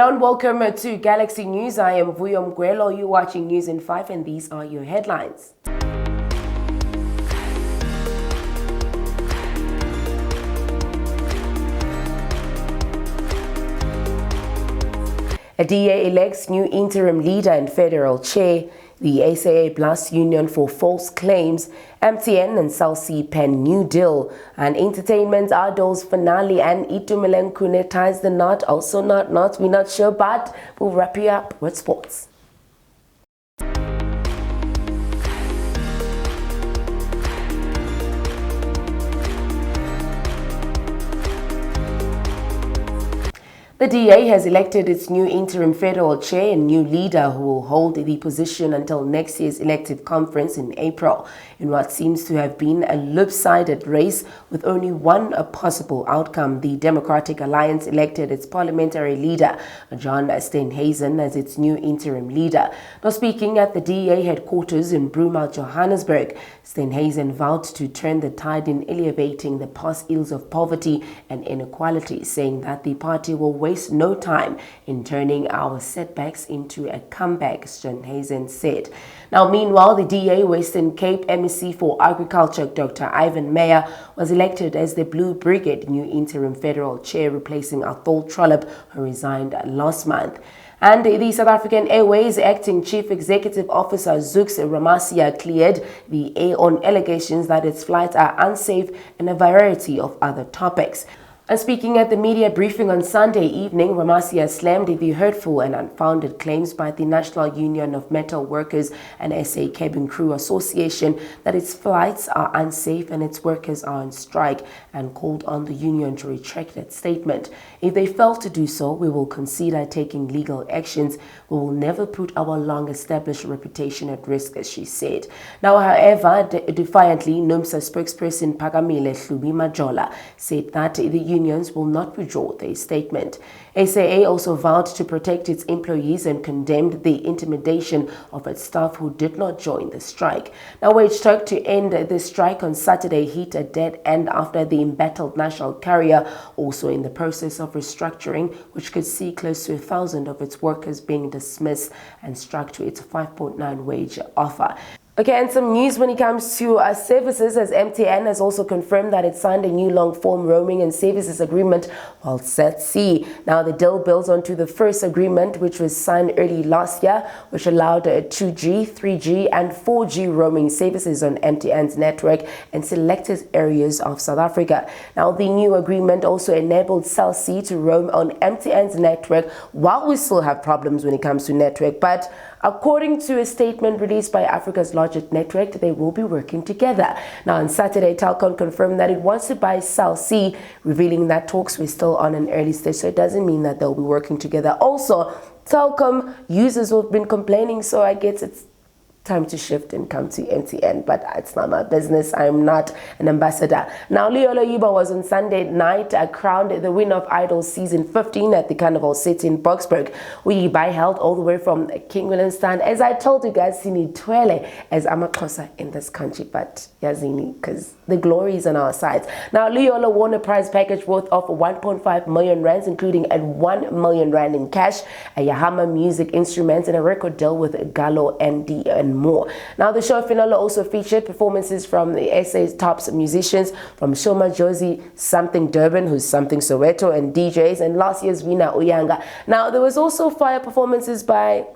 Hello and welcome to Galaxy News. I am Vuyo Mguelo. You're watching News in 5 and these are your headlines. A DA elects new interim leader and federal chair. The SAA blasts union for false claims. MTN and Cell C pen new deal. And entertainment Idol's finale and Itumeleng Khune ties the knot. Also not, we're not sure, but we'll wrap you up with sports. The DA has elected its new interim federal chair and new leader who will hold the position until next year's elective conference in April, in what seems to have been a lopsided race with only one possible outcome. The Democratic Alliance elected its parliamentary leader, John Steenhuisen, as its new interim leader. Now speaking at the DA headquarters in Bruma, Johannesburg, Steenhuisen vowed to turn the tide in alleviating the past ills of poverty and inequality, saying that the party will waste no time in turning our setbacks into a comeback, Steenhuisen said. Now, meanwhile, the DA Western Cape MEC for Agriculture, Dr. Ivan Meyer, was elected as the Blue Brigade new interim federal chair, replacing Athol Trollip, who resigned last month. And the South African Airways acting chief executive officer Zux Ramasia cleared the air on allegations that its flights are unsafe and a variety of other topics. And speaking at the media briefing on Sunday evening, Ramasia slammed the hurtful and unfounded claims by the National Union of Metal Workers and SA Cabin Crew Association that its flights are unsafe and its workers are on strike, and called on the union to retract that statement. If they fail to do so, we will consider taking legal actions. We will never put our long-established reputation at risk, as she said. Now, however, defiantly, NUMSA spokesperson Pagamile Hlubi Majola said that the unions will not withdraw their statement. SAA also vowed to protect its employees and condemned the intimidation of its staff who did not join the strike. Now, wage talk to end the strike on Saturday hit a dead end after the embattled national carrier, also in the process of restructuring, which could see close to 1,000 of its workers being dismissed and struck to its 5.9 wage offer. Okay, and some news when it comes to services, as MTN has also confirmed that it signed a new long-form roaming and services agreement while Cell C. Now, the deal builds onto the first agreement, which was signed early last year, which allowed 2G, 3G, and 4G roaming services on MTN's network in selected areas of South Africa. Now, the new agreement also enabled Cell C to roam on MTN's network while we still have problems when it comes to network, but according to a statement released by Africa's largest network, they will be working together. Now, on Saturday, Telkom confirmed that it wants to buy Cell C, revealing that talks were still on an early stage, so it doesn't mean that they'll be working together. Also, Telkom users have been complaining, so I guess it's time to shift and come to MTN, but it's not my business. I'm not an ambassador. Now, Leola Yuba was on Sunday night crowned the winner of Idol season 15 at the Carnival City in Boksburg. Uyibai held all the way from King William's Stand. As I told you guys, Sini Twele as Amakosa in this country, but Yazini, because the glory is on our side. Now, Leola won a prize package worth of 1.5 million rands, including a 1 million rand in cash, a Yahama music instruments, and a record deal with Gallo ND and more. Now, the show finale also featured performances from the SA's top musicians, from Shoma Josie, Something Durban, who's Something Soweto, and DJs, and last year's winner Uyanga. Now, there was also fire performances by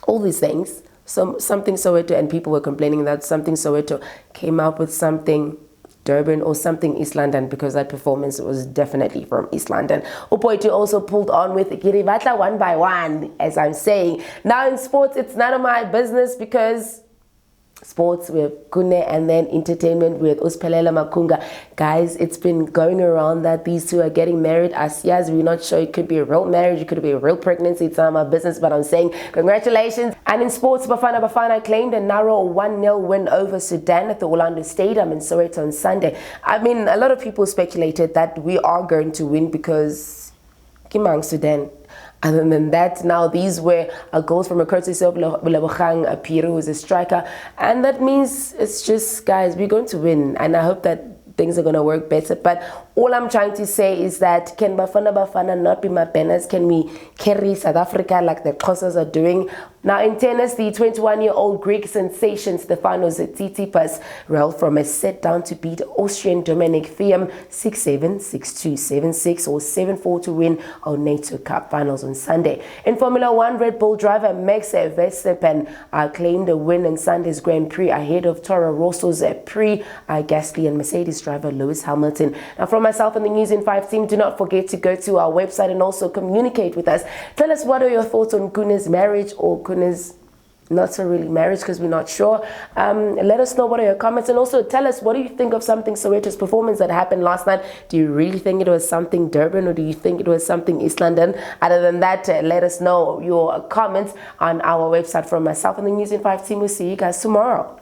all these things. Something Soweto, and people were complaining that Something Soweto came up with Something Durban or Something East London, because that performance was definitely from East London. Upoitu also pulled on with Kiribatla one by one, as I'm saying. Now, in sports, it's none of my business, because sports with Khune and then entertainment with Uspelela Makunga. Guys, it's been going around that these two are getting married. Yes, we're not sure. It could be a real marriage, it could be a real pregnancy. It's none of my business, but I'm saying congratulations. And in sports, Bafana claimed a narrow 1-0 win over Sudan at the Orlando Stadium in Soweto on Sunday. I mean, a lot of people speculated that we are going to win because Kimang Sudan. Other than that, now these were goals from a courtesy of Lebogang Piru, who is a striker. And that means it's just, guys, we're going to win. And I hope that things are going to work better. But all I'm trying to say is that can Bafana not be my banners? Can we carry South Africa like the Xhosas are doing? Now in tennis, the 21-year-old Greek sensation Stefanos Tsitsipas rolled from a set down to beat Austrian Dominic Thiem 6-7, 6-2, 7-6 or 7-4 to win on NATO Cup finals on Sunday. In Formula 1, Red Bull driver Max Verstappen claimed a win in Sunday's Grand Prix ahead of Toro Rosso's Prix Gasly and Mercedes driver Lewis Hamilton. Now from myself and the News in 5 team, do not forget to go to our website and also communicate with us. Tell us what are your thoughts on Khune's marriage or Khune's not so really marriage, because we're not sure. Let us know what are your comments, and also tell us what do you think of something Soweto's performance that happened last night. Do you really think it was something Durban, or do you think it was something East London? Other than that, let us know your comments on our website. From myself and the News in 5 team, we'll see you guys tomorrow.